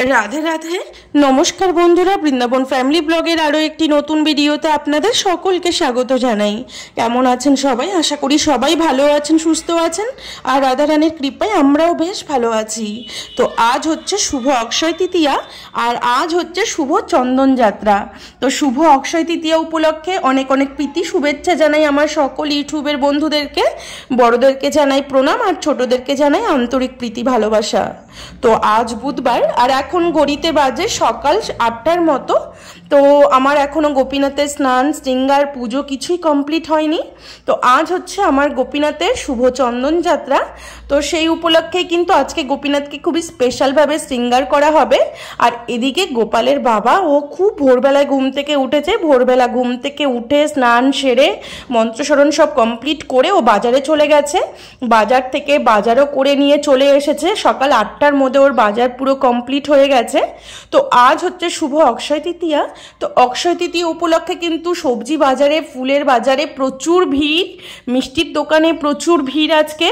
রাধে রাধে। নমস্কার বন্ধুরা, বৃন্দাবন ফ্যামিলি ব্লগের আরও একটি নতুন ভিডিওতে আপনাদের সকলকে স্বাগত জানাই। কেমন আছেন সবাই? আশা করি সবাই ভালো আছেন, সুস্থ আছেন, আর রাধারানীর কৃপায় আমরাও বেশ ভালো আছি। তো আজ হচ্ছে শুভ অক্ষয় তৃতীয়া, আর আজ হচ্ছে শুভ চন্দন যাত্রা। তো শুভ অক্ষয় তৃতীয়া উপলক্ষে অনেক অনেক প্রীতি শুভেচ্ছা জানাই আমার সকল ইউটিউবের বন্ধুদেরকে। বড়দেরকে জানাই প্রণাম, আর ছোটদেরকে জানাই আন্তরিক প্রীতি ভালোবাসা। তো আজ বুধবার, আর এখন ঘড়িতে বাজে সকাল 8টার মতো। তো আমার এখনো গোপীনাথের স্নান, শৃঙ্গার, পুজো কিছুই কমপ্লিট হয়নি। তো আজ হচ্ছে আমার গোপীনাথের শুভ চন্দন যাত্রা। তো সেই উপলক্ষে কিন্তু আজকে গোপীনাথকে খুবই স্পেশালভাবে শৃঙ্গার করা হবে। আর এদিকে গোপালের বাবা ও খুব ভোরবেলায় ঘুম থেকে উঠেছে। ভোরবেলা ঘুম থেকে উঠে স্নান সেরে মন্ত্রস্মরণ সব কমপ্লিট করে ও বাজারে চলে গেছে। বাজার থেকে বাজারও করে নিয়ে চলে এসেছে। সকাল 8টার মধ্যে ওর বাজার পুরো কমপ্লিট হয়ে গেছে। তো আজ হচ্ছে শুভ অক্ষয় তৃতীয়া। তো অক্ষয় তৃতীয়া উপলক্ষে কিন্তু সবজি বাজারে, ফুলের বাজারে প্রচুর ভিড়, মিষ্টির দোকানে প্রচুর ভিড় আজকে।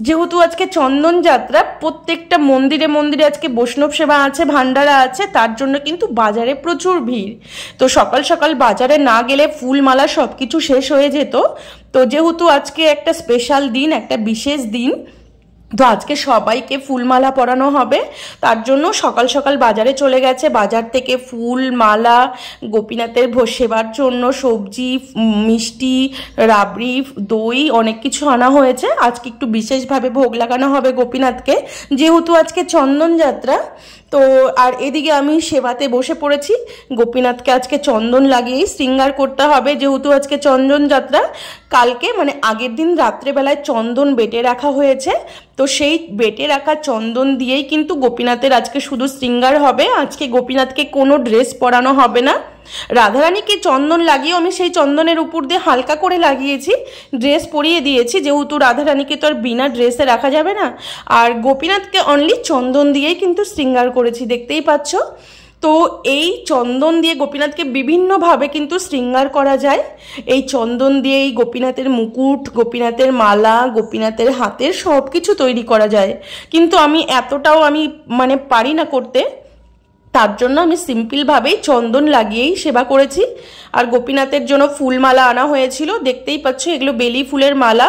যেহেতু আজকে চন্দন যাত্রা, প্রত্যেকটা মন্দিরে মন্দিরে আজকে বৈষ্ণব সেবা আছে, ভান্ডারা আছে, তার জন্য কিন্তু বাজারে প্রচুর ভিড়। তো সকাল সকাল বাজারে না গেলে ফুলমালা সব কিছু শেষ হয়ে যেত। তো যেহেতু আজকে একটা স্পেশাল দিন, একটা বিশেষ দিন, তো আজকে সবাইকে ফুলমালা পরানো হবে, তার জন্য সকাল সকাল বাজারে চলে গেছে। বাজার থেকে ফুল মালা, গোপীনাথের ভোগ সেবার জন্য সবজি, মিষ্টি, রাবড়ি, দই, অনেক কিছু আনা হয়েছে। আজকে একটু বিশেষভাবে ভোগ লাগানো হবে গোপীনাথকে, যেহেতু আজকে চন্দন যাত্রা। তো আর এদিকে আমি সেবাতে বসে পড়েছি। গোপীনাথকে আজকে চন্দন লাগিয়েই শৃঙ্গার করতে হবে, যেহেতু আজকে চন্দন যাত্রা। কালকে মানে আগের দিন রাত্রেবেলায় চন্দন বেটে রাখা হয়েছে। তো সেই বেটে রাখা চন্দন দিয়েই কিন্তু গোপীনাথের আজকে শুধু শৃঙ্গার হবে। আজকে গোপীনাথকে কোনো ড্রেস পরানো হবে না। রাধারানীকে চন্দন লাগিয়েও আমি সেই চন্দনের উপর দিয়ে হালকা করে লাগিয়েছি, ড্রেস পরিয়ে দিয়েছি, যেহেতু রাধারানীকে তো আর বিনা ড্রেসে রাখা যাবে না। আর গোপীনাথকে অনলি চন্দন দিয়েই কিন্তু শৃঙ্গার করেছি, দেখতেই পাচ্ছ। তো এই চন্দন দিয়ে গোপীনাথকে বিভিন্নভাবে কিন্তু শৃঙ্গার করা যায়। এই চন্দন দিয়েই গোপীনাথের মুকুট, গোপীনাথের মালা, গোপীনাথের হাতের সব কিছু তৈরি করা যায়। কিন্তু আমি এতটাও মানে পারি না করতে, তার জন্য আমি সিম্পলভাবেই চন্দন লাগিয়েই সেবা করেছি। আর গোপীনাথের জন্য ফুলমালা আনা হয়েছিল, দেখতেই পাচ্ছ এগুলো বেলি ফুলের মালা।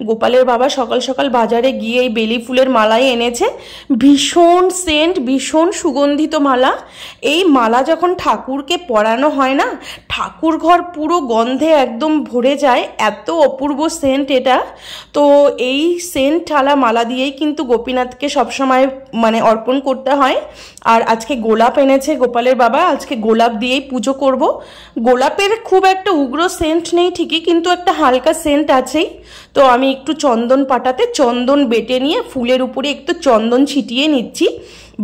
গোপালের বাবা সকাল সকাল বাজারে গিয়ে এই বেলি ফুলের মালাই এনেছে। ভীষণ সেন্ট, ভীষণ সুগন্ধিত মালা। এই মালা যখন ঠাকুরকে পরানো হয় না, ঠাকুর ঘর পুরো গন্ধে একদম ভরে যায়, এত অপূর্ব সেন্ট এটা। তো এই সেন্ট ঠালা মালা দিয়েই কিন্তু গোপীনাথকে সবসময় মানে অর্পণ করতে হয়। আর আজকে গোলাপ এনেছে গোপালের বাবা, আজকে গোলাপ দিয়েই পুজো করব। গোলাপের খুব একটা উগ্র সেন্ট নেই ঠিকই, কিন্তু একটা হালকা সেন্ট আছেই। তো আমি একটু চন্দন পাটাতে চন্দন বেটে নিয়ে ফুলের উপরে একটু চন্দন ছিটিয়ে নিচ্ছি।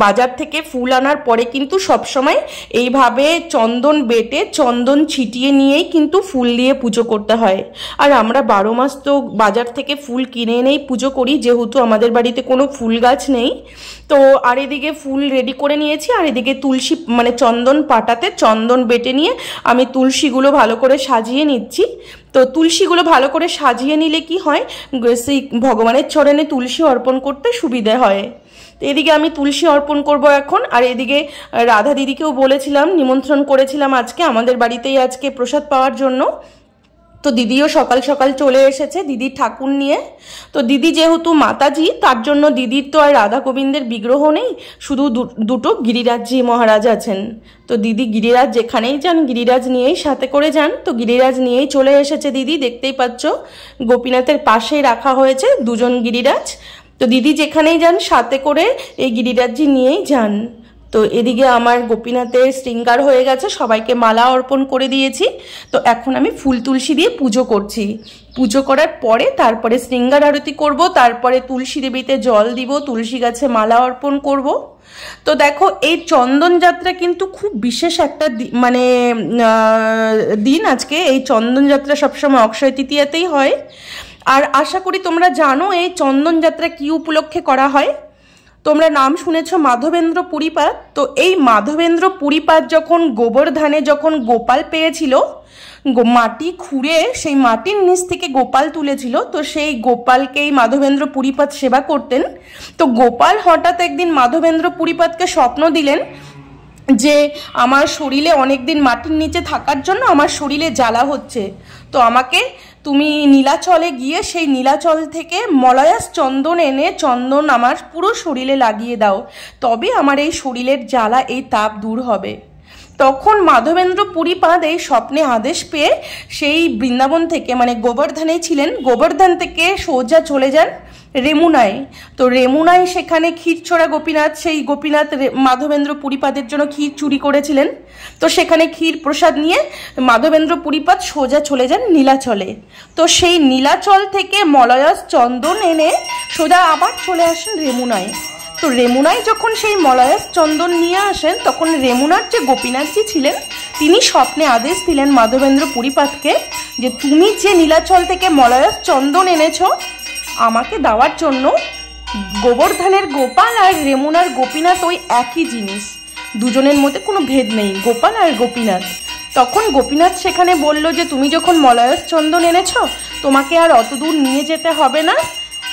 বাজার থেকে ফুল আনার পরে কিন্তু সবসময় এইভাবে চন্দন বেটে চন্দন ছিটিয়ে নিয়েই কিন্তু ফুল দিয়ে পুজো করতে হয়। আর আমরা 12 মাস তো বাজার থেকে ফুল কিনে এনেই পুজো করি, যেহেতু আমাদের বাড়িতে কোনো ফুল গাছ নেই। তো আর এদিকে ফুল রেডি করে নিয়েছি, আর এদিকে তুলসী মানে চন্দন পাটাতে চন্দন বেটে নিয়ে আমি তুলসীগুলো ভালো করে সাজিয়ে নিচ্ছি। তো তুলসীগুলো ভালো করে সাজিয়ে নিলে কি হয়, সেই ভগবানের চরণে তুলসী অর্পণ করতে সুবিধে হয়। তো এদিকে আমি তুলসী অর্পণ করব এখন। আর এদিকে রাধা দিদিকেও বলেছিলাম, নিমন্ত্রণ করেছিলাম আজকে আমাদের বাড়িতেই আজকে প্রসাদ পাওয়ার জন্য। তো দিদিও সকাল সকাল চলে এসেছে দিদির ঠাকুর নিয়ে। তো দিদি যেহেতু মাতাজি, তার জন্য দিদির তো আর রাধা গোবিন্দের বিগ্রহ নেই, শুধু দুটো গিরিরাজজি মহারাজ আছেন। তো দিদি গিরিরাজ যেখানেই যান গিরিরাজ নিয়েই সাথে করে যান। তো গিরিরাজ নিয়েই চলে এসেছে দিদি, দেখতেই পাচ্ছ গোপীনাথের পাশেই রাখা হয়েছে দুজন গিরিরাজ। তো দিদি যেখানেই যান সাথে করে এই গিরিরাজজি নিয়েই যান। তো এদিকে আমার গোপীনাথের শৃঙ্গার হয়ে গেছে, সবাইকে মালা অর্পণ করে দিয়েছি। তো এখন আমি ফুল তুলসী দিয়ে পুজো করছি। পুজো করার পরে তারপরে শৃঙ্গার আরতি করব, তারপরে তুলসী দেবীতে জল দিব, তুলসী গাছে মালা অর্পণ করব। তো দেখো এই চন্দন যাত্রা কিন্তু খুব বিশেষ একটা মানে দিন আজকে। এই চন্দন যাত্রা সবসময় অক্ষয় তৃতীয়াতেই হয়। আর আশা করি তোমরা জানো এই চন্দন যাত্রা কি উপলক্ষে করা হয়। তোমরা নাম শুনেছ মাধবেন্দ্র পুরীপাদ। তো এই মাধবেন্দ্র পুরীপাদ যখন গোবর্ধনে যখন গোপাল পেয়েছিল, মাটি খুঁড়ে সেই মাটির নিচ থেকে গোপাল তুলেছিল। তো সেই গোপালকেই মাধবেন্দ্র পুরীপাদ সেবা করতেন। তো গোপাল হঠাৎ একদিন মাধবেন্দ্র পুরীপাদকে স্বপ্ন দিলেন যে আমার শরীরে অনেক দিন মাটির নিচে থাকার জন্য আমার শরীরে জ্বালা হচ্ছে, তো আমাকে তুমি নীলাচলে গিয়ে সেই নীলাচল থেকে মলয়াস চন্দন এনে চন্দন আমার পুরো শরীরে লাগিয়ে দাও, তবে আমার এই শরীরের জ্বালা এই তাপ দূর হবে। তখন মাধবেন্দ্র পুরীপাদ এই স্বপ্নে আদেশ পেয়ে সেই বৃন্দাবন থেকে, মানে গোবর্ধনেই ছিলেন, গোবর্ধন থেকে সোজা চলে যান রেমুনায়। তো রেমুনায় সেখানে ক্ষীরচোরা গোপীনাথ, সেই গোপীনাথ মাধবেন্দ্র পুরীপাদের জন্য ক্ষীর চুরি করেছিলেন। তো সেখানে ক্ষীর প্রসাদ নিয়ে মাধবেন্দ্র পুরীপাদ সোজা চলে যান নীলাচলে। তো সেই নীলাচল থেকে মলয়াস চন্দন এনে সোজা আবার চলে আসেন রেমুনায়। তো রেমুনায় যখন সেই মলয়াস চন্দন নিয়ে আসেন, তখন রেমুনার যে গোপীনাথজি ছিলেন তিনি স্বপ্নে আদেশ দিলেন মাধবেন্দ্র পুরীপাদকে যে তুমি যে নীলাচল থেকে মলয়াস চন্দন এনেছো আমাকে দেওয়ার জন্য। গোবর্ধনের গোপাল আর রেমুনার গোপীনাথ ওই একই জিনিস, দুজনের মধ্যে কোনো ভেদ নেই, গোপাল আর গোপীনাথ। তখন গোপীনাথ সেখানে বলল যে তুমি যখন মলয়াস চন্দন এনেছ তোমাকে আর অত দূর নিয়ে যেতে হবে না,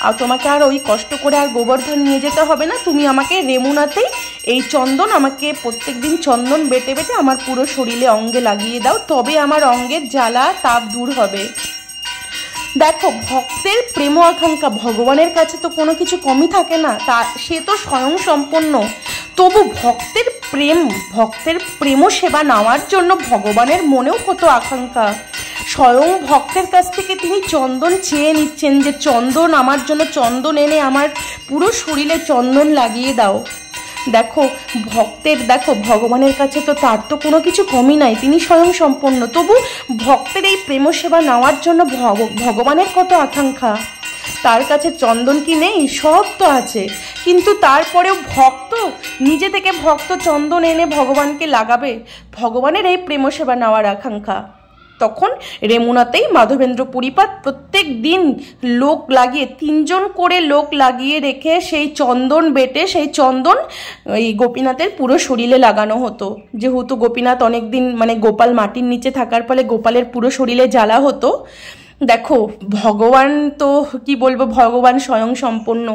আর তোমাকে আর ওই কষ্ট করে আর গোবর্ধন নিয়ে যেতে হবে না, তুমি আমাকে রেমুনাতেই এই চন্দন আমাকে প্রত্যেক দিন চন্দন বেটে বেটে আমার পুরো শরীরে অঙ্গে লাগিয়ে দাও, তবে আমার অঙ্গের জ্বালা তাপ দূর হবে। দেখো, ভক্তের প্রেম আকাঙ্ক্ষা, ভগবানের কাছে তো কোনো কিছু কমই থাকে না, তা সে তো স্বয়ং সম্পন্ন। তবু ভক্তের প্রেম সেবা নেওয়ার জন্য ভগবানের মনেও কত আকাঙ্ক্ষা। স্বয়ং ভক্তের কাছ থেকে তিনি চন্দন চেয়ে নিচ্ছেন যে চন্দন আমার জন্য চন্দন এনে আমার পুরো শরীরে চন্দন লাগিয়ে দাও। দেখো ভগবানের কাছে তো তার তো কোনো কিছু কমই নাই, তিনি স্বয়ং সম্পন্ন। তবু ভক্তের এই প্রেম সেবা নেওয়ার জন্য ভগবানের কত আকাঙ্ক্ষা। তার কাছে চন্দন কি নেই? সব তো আছে, কিন্তু তারপরেও নিজে থেকে ভক্ত চন্দন এনে ভগবানকে লাগাবে, ভগবানের এই প্রেম সেবা নেওয়ার আকাঙ্ক্ষা। তখন রেমুনাতেই মাধবেন্দ্র পুরীপাদ প্রত্যেক দিন লোক লাগিয়ে 3 জন করে লোক লাগিয়ে রেখে সেই চন্দন বেটে সেই চন্দন এই গোপীনাথের পুরো শরীরে লাগানো হতো। যেহেতু গোপীনাথ অনেক দিন মানে গোপাল মাটির নিচে থাকার ফলে গোপালের পুরো শরীরে জ্বালা হতো। দেখো, ভগবান তো কি বলবো, ভগবান স্বয়ং সম্পন্ন।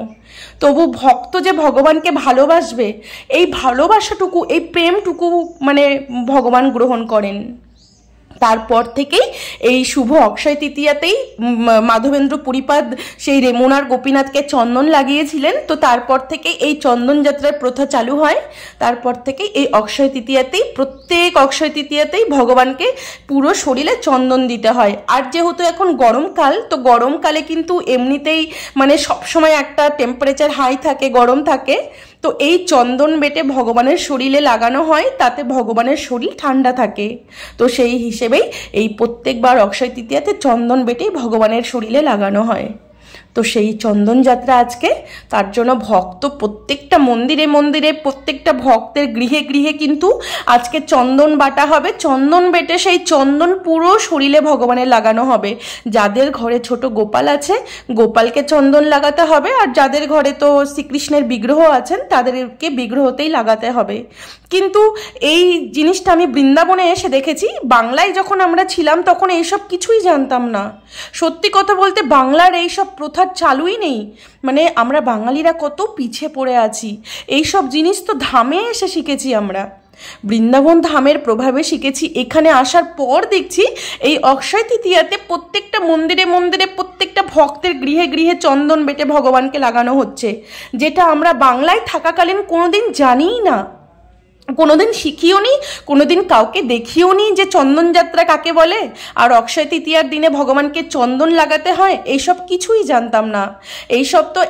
তবু ভক্ত যে ভগবানকে ভালোবাসবে, এই ভালোবাসাটুকু, এই প্রেমটুকু মানে ভগবান গ্রহণ করেন। তারপর থেকেই এই শুভ অক্ষয় তৃতীয়াতেই মাধবেন্দ্র পুরীপাদ সেই রেমুনার গোপীনাথকে চন্দন লাগিয়েছিলেন। তো তারপর থেকে এই চন্দন যাত্রার প্রথা চালু হয়। তারপর থেকে এই অক্ষয় তৃতীয়াতেই, প্রত্যেক অক্ষয় তৃতীয়াতেই ভগবানকে পুরো শরীরে চন্দন দিতে হয়। আর যেহেতু এখন গরমকাল, তো গরমকালে কিন্তু এমনিতেই মানে সবসময় একটা টেম্পারেচার হাই থাকে, গরম থাকে। তো এই চন্দন বেটে ভগবানের শরীরে লাগানো হয়, তাতে ভগবানের শরীর ঠান্ডা থাকে। তো সেই হিসেবেই এই প্রত্যেকবার অক্ষয় তৃতীয়াতে চন্দন বেটেই ভগবানের শরীরে লাগানো হয়। তো সেই চন্দন যাত্রা আজকে, তার জন্য ভক্ত প্রত্যেকটা মন্দিরে মন্দিরে, প্রত্যেকটা ভক্তের গৃহে গৃহে কিন্তু আজকে চন্দন বাটা হবে। চন্দন বেটে সেই চন্দন পুরো শরীরে ভগবানের লাগানো হবে। যাদের ঘরে ছোট গোপাল আছে, গোপালকে চন্দন লাগাতে হবে, আর যাদের ঘরে তো শ্রীকৃষ্ণের বিগ্রহ আছেন তাদেরকে বিগ্রহতেই লাগাতে হবে। কিন্তু এই জিনিসটা আমি বৃন্দাবনে এসে দেখেছি। বাংলায় যখন আমরা ছিলাম তখন এইসব কিছুই জানতাম না। সত্যি কথা বলতে বাংলার এইসব প্রথা চালুই নেই। মানে আমরা বাঙালিরা কত পিছিয়ে পড়ে আছি। এইসব জিনিস তো ধামে এসে শিখেছি আমরা, বৃন্দাবন ধামের প্রভাবে শিখেছি। এখানে আসার পর দেখছি এই অক্ষয় তৃতীয়াতে প্রত্যেকটা মন্দিরে মন্দিরে, প্রত্যেকটা ভক্তের গৃহে গৃহে চন্দন বেটে ভগবানকে লাগানো হচ্ছে, যেটা আমরা বাংলায় থাকাকালীন কোনোদিন জানিই না, কোনোদিন শিখিও নি, কোনোদিন কাউকে দেখিও নি যে চন্দন যাত্রা কাকে বলে, আর অক্ষয় তৃতীয়ার দিনে ভগবানকে চন্দন লাগাতে হয়, এইসব কিছুই জানতাম না। এইসব তো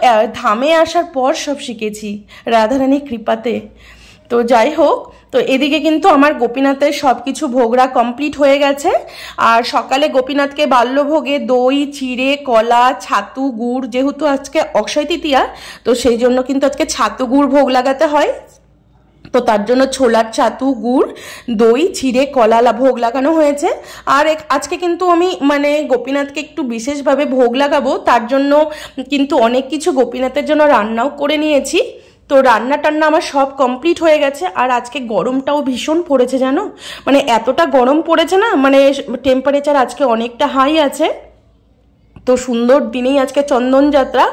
ধামে আসার পর সব শিখেছি রাধারানীর কৃপাতে। তো যাই হোক, তো এদিকে কিন্তু আমার গোপীনাথের সব কিছু ভোগরা কমপ্লিট হয়ে গেছে। আর সকালে গোপীনাথকে বাল্যভোগে দই, চিড়ে, কলা, ছাতু, গুড়, যেহেতু আজকে অক্ষয় তৃতীয়া তো সেই জন্য কিন্তু আজকে ছাতু গুড় ভোগ লাগাতে হয়। তো তার জন্য ছোলার ছাতু, গুড়, দই, চিড়ে, কলা ভোগ লাগানো হয়েছে। আর আজকে কিন্তু আমি মানে গোপীনাথকে একটু বিশেষভাবে ভোগ লাগাবো, তার জন্য কিন্তু অনেক কিছু গোপীনাথের জন্য রান্নাও করে নিয়েছি। তো রান্না টান্না আমার সব কমপ্লিট হয়ে গেছে। আর আজকে গরমটাও ভীষণ পড়েছে জানো, মানে এতটা গরম পড়েছে না, মানে টেম্পারেচার আজকে অনেকটা হাই আছে। তো সুন্দর দিনেই আজকে চন্দন যাত্রা।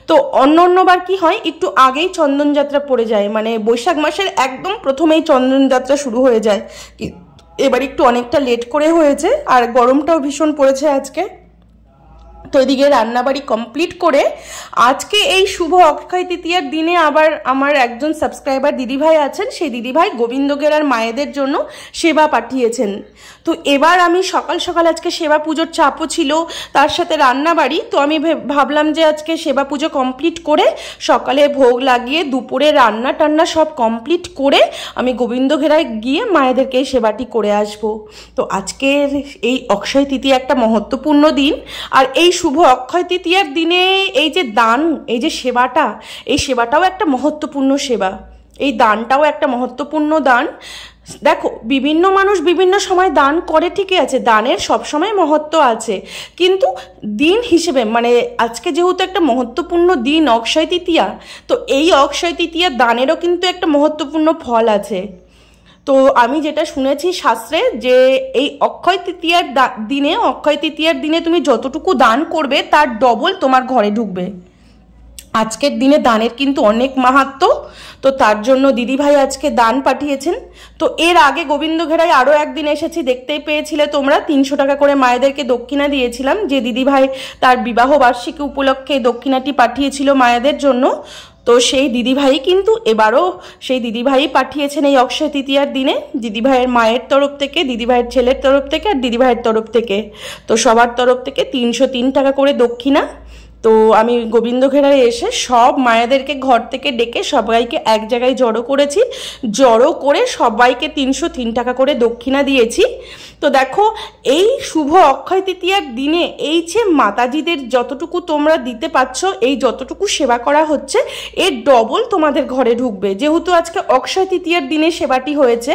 তো অন্যবার কি হয়, একটু আগেই চন্দন যাত্রা পড়ে যায়, মানে বৈশাখ মাসের একদম প্রথমেই চন্দন যাত্রা শুরু হয়ে যায়। এবার একটু অনেকটা লেট করে হয়েছে, আর গরমটাও ভীষণ পড়েছে আজকে। তো এদিকে রান্নাবাড়ি কমপ্লিট করে আজকে এই শুভ অক্ষয় তৃতীয়ার দিনে আবার আমার একজন সাবস্ক্রাইবার দিদিভাই আছেন, সেই দিদিভাই গোবিন্দগেরার মায়েদের জন্য সেবা পাঠিয়েছেন। তো এবার আমি সকাল সকাল আজকে সেবা পুজোর চাপও ছিল, তার সাথে রান্নাবাড়ি। তো আমি ভাবলাম যে আজকে সেবা পুজো কমপ্লিট করে সকালে ভোগ লাগিয়ে দুপুরে রান্না টান্না সব কমপ্লিট করে আমি গোবিন্দঘেরায় গিয়ে মায়েদেরকে এই সেবাটি করে আসব। তো আজকের এই অক্ষয় তৃতীয়া একটা মহত্বপূর্ণ দিন, আর এই শুভ অক্ষয় তৃতীয়ার দিনে এই যে দান, এই যে সেবাটা, এই সেবাটাও একটা মহত্বপূর্ণ সেবা, এই দানটাও একটা মহত্বপূর্ণ দান। দেখো, বিভিন্ন মানুষ বিভিন্ন সময় দান করে, ঠিকই আছে, দানের সবসময় মহত্ব আছে, কিন্তু দিন হিসেবে মানে আজকে যেহেতু একটা মহত্বপূর্ণ দিন অক্ষয় তৃতীয়া, তো এই অক্ষয় তৃতীয়া দানেরও কিন্তু একটা মহত্বপূর্ণ ফল আছে। তো আমি যেটা শুনেছি শাস্ত্রে, যে এই অক্ষয় তৃতীয়ার দিনে তুমি যতটুকু দান করবে তার ডবল তোমার ঘরে ঢুকবে। আজকের দিনে দানের কিন্তু অনেক মাহাত্ম্য। তো তার জন্য দিদিভাই আজকে দান পাঠিয়েছেন। তো এর আগে গোবিন্দঘেরায় আরও একদিন এসেছি, দেখতেই পেয়েছিলে তোমরা, 300 টাকা করে মায়েদেরকে দক্ষিণা দিয়েছিলাম, যে দিদিভাই তার বিবাহ বার্ষিকী উপলক্ষে দক্ষিণাটি পাঠিয়েছিল মায়েদের জন্য। তো সেই দিদিভাই কিন্তু এবারও সেই দিদিভাই পাঠিয়েছেন এই অক্ষয় তৃতীয়ার দিনে, দিদিভাইয়ের মায়ের তরফ থেকে, দিদিভাইয়ের ছেলের তরফ থেকে আর দিদিভাইয়ের তরফ থেকে। তো সবার তরফ থেকে 303 টাকা করে দক্ষিণা। তো আমি গোবিন্দঘেরায় এসে সব মায়েদেরকে ঘর থেকে ডেকে সবাইকে এক জায়গায় জড়ো করেছি, জড়ো করে সবাইকে 303 টাকা করে দক্ষিণা দিয়েছি। তো দেখো, এই শুভ অক্ষয় তৃতীয়ার দিনে এই যে মাতাজিদের যতটুকু তোমরা দিতে পারছো, এই যতটুকু সেবা করা হচ্ছে, এর ডবল তোমাদের ঘরে ঢুকবে। যেহেতু আজকে অক্ষয় তৃতীয়ার দিনে সেবাটি হয়েছে,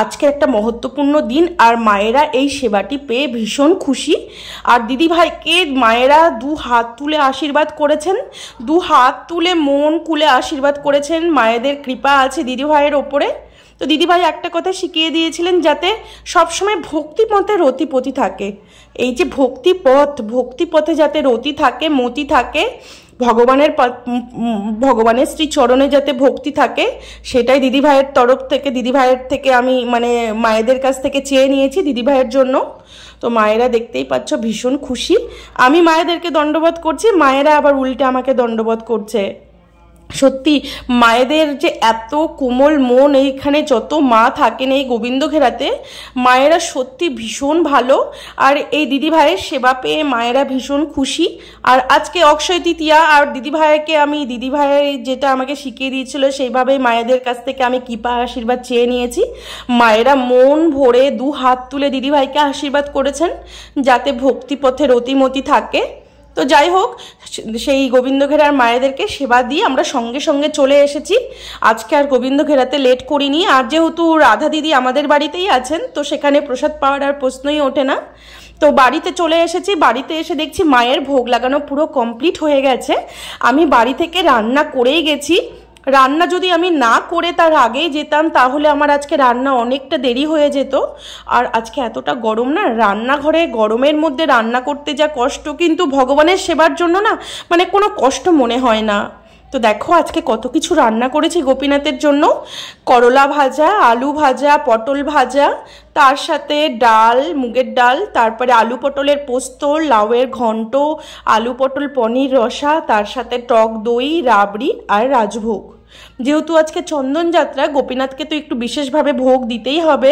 আজকে একটা মহত্বপূর্ণ দিন, আর মায়েরা এই সেবাটি পেয়ে ভীষণ খুশি। আর দিদিভাইকে মায়েরা 2 হাত তুলে আশীর্বাদ করেছেন, 2 হাত তুলে মন খুলে আশীর্বাদ করেছেন। মায়েদের কৃপা আছে দিদিভাইয়ের ওপরে। তো দিদিভাই একটা কথা শিখিয়ে দিয়েছিলেন, যাতে সবসময় ভক্তিপথে রতিপতি থাকে। এই যে ভক্তিপথে যাতে রতি থাকে, মতি থাকে, ভগবানের শ্রী চরণে যাতে ভক্তি থাকে, সেটাই দিদিভাইয়ের থেকে আমি মানে মায়েদের কাছ থেকে চেয়ে নিয়েছি দিদিভাইয়ের জন্য। তো মায়েরা দেখতেই পাচ্ছ ভীষণ খুশি। আমি মায়েদেরকে দণ্ডবোধ করছি, মায়েরা আবার উল্টে আমাকে দণ্ডবোধ করছে। সত্যি মায়েদের যে এত কোমল মন, এইখানে যত মা থাকেন এই গোবিন্দঘেরাতে, মায়েরা সত্যি ভীষণ ভালো। আর এই দিদিভাইয়ের সেবা পেয়ে মায়েরা ভীষণ খুশি। আর আজকে অক্ষয় তৃতীয়া, আর দিদিভাই যেটা আমাকে শিখিয়ে দিয়েছিল সেইভাবে মায়েদের কাছ থেকে আমি কৃপা আশীর্বাদ চেয়ে নিয়েছি। মায়েরা মন ভরে 2 হাত তুলে দিদিভাইকে আশীর্বাদ করেছেন, যাতে ভক্তিপথে রতিমতি থাকে। তো যাই হোক, সেই গোবিন্দঘেরার মায়েদেরকে সেবা দিয়ে আমরা সঙ্গে সঙ্গে চলে এসেছি। আজকে আর গোবিন্দঘেরাতে লেট করিনি। আর যেহেতু রাধা দিদি আমাদের বাড়িতেই আছেন, তো সেখানে প্রসাদ পাওয়ার আর প্রশ্নই ওঠে না। তো বাড়িতে চলে এসেছি। বাড়িতে এসে দেখছি মায়ের ভোগ লাগানো পুরো কমপ্লিট হয়ে গেছে। আমি বাড়ি থেকে রান্না করেই গেছি। রান্না যদি আমি না করে তার আগেই যেতাম, তাহলে আমার আজকে রান্না অনেকটা দেরি হয়ে যেত। আর আজকে এতটা গরম না, রান্নাঘরে গরমের মধ্যে রান্না করতে যা কষ্ট, কিন্তু ভগবানের সেবার জন্য না মানে কোনো কষ্ট মনে হয় না। তো দেখো আজকে কত কিছু রান্না করেছি গোপীনাথের জন্য। করলা ভাজা, আলু ভাজা, পটল ভাজা, তার সাথে ডাল, মুগের ডাল, তারপরে আলু পটলের পোস্ত, লাউয়ের ঘন্ট, আলু পটল পনির রসা, তার সাথে টক দই, রাবড়ি আর রাজভোগ। যেহেতু আজকে চন্দন যাত্রা, গোপীনাথকে তো একটু বিশেষভাবে ভোগ দিতেই হবে,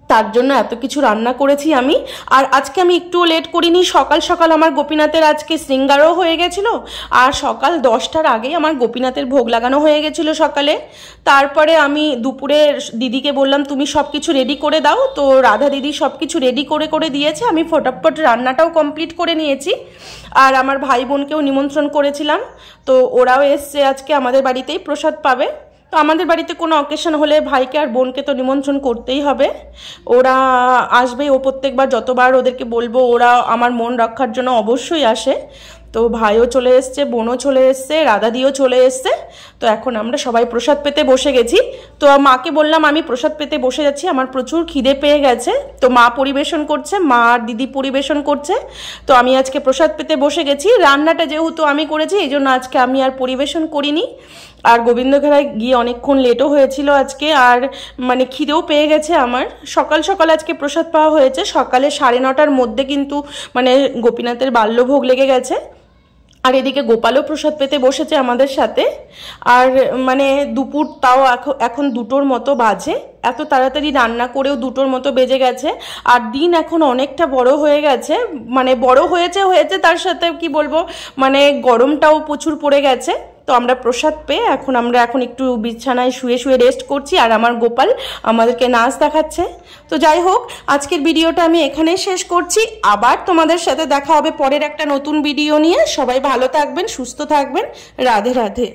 তার জন্য এত কিছু রান্না করেছি আমি। আর আজকে আমি একটুও লেট করিনি। সকাল সকাল আমার গোপীনাথের আজকে শৃঙ্গারও হয়ে গেছিলো, আর সকাল 10টার আগেই আমার গোপীনাথের ভোগ লাগানো হয়ে গেছিলো সকালে। তারপরে আমি দুপুরে দিদিকে বললাম তুমি সব কিছু রেডি করে দাও। তো রাধা দিদি সব কিছু রেডি করে দিয়েছে। আমি ফটাফট রান্নাটাও কমপ্লিট করে নিয়েছি। আর আমার ভাই বোনকেও নিমন্ত্রণ করেছিলাম, তো ওরাও এসছে আজকে আমাদের বাড়িতেই প্রসাদ পাবে। তো আমাদের বাড়িতে কোনো অকেশন হলে ভাইকে আর বোনকে তো নিমন্ত্রণ করতেই হবে, ওরা আসবেই। ও প্রত্যেকবার যতবার ওদেরকে বলবো, ওরা আমার মন রক্ষার জন্য অবশ্যই আসে। তো ভাইও চলে এসছে, বোনও চলে এসছে, রাধাদিও চলে এসছে। তো এখন আমরা সবাই প্রসাদ পেতে বসে গেছি। তো মাকে বললাম আমি প্রসাদ পেতে বসে যাচ্ছি, আমার প্রচুর খিদে পেয়ে গেছে। তো মা পরিবেশন করছে, মা আর দিদি পরিবেশন করছে। তো আমি আজকে প্রসাদ পেতে বসে গেছি। রান্নাটা যেহেতু আমি করেছি এই জন্য আজকে আমি আর পরিবেশন করিনি। আর গোবিন্দঘাড়ায় গিয়ে অনেকক্ষণ লেটও হয়েছিল আজকে, আর মানে খিদেও পেয়ে গেছে আমার। সকাল সকাল আজকে প্রসাদ পাওয়া হয়েছে, সকালে 9:30টার মধ্যে কিন্তু মানে গোপীনাথের বাল্যভোগ লেগে গেছে। আর এদিকে গোপালও প্রসাদ পেতে বসেছে আমাদের সাথে। আর মানে দুপুর তাও এখন 2টোর মতো বাজে, এত তাড়াতাড়ি রান্না করেও 2টোর মতো বেজে গেছে। আর দিন এখন অনেকটা বড় হয়ে গেছে, মানে বড় হয়েছে তার সাথে কি বলবো, মানে গরমটাও প্রচুর পড়ে গেছে। তো আমরা প্রসাদ পেয়ে আমরা এখন একটু বিছানায় শুয়ে শুয়ে রেস্ট করছি, আর আমার গোপাল আমাদেরকে নাচ দেখাচ্ছে। তো যাই হোক, আজকের ভিডিওটা আমি এখানেই শেষ করছি। আবার তোমাদের সাথে দেখা হবে পরের একটা নতুন ভিডিও নিয়ে। সবাই ভালো থাকবেন, সুস্থ থাকবেন। রাধে রাধে।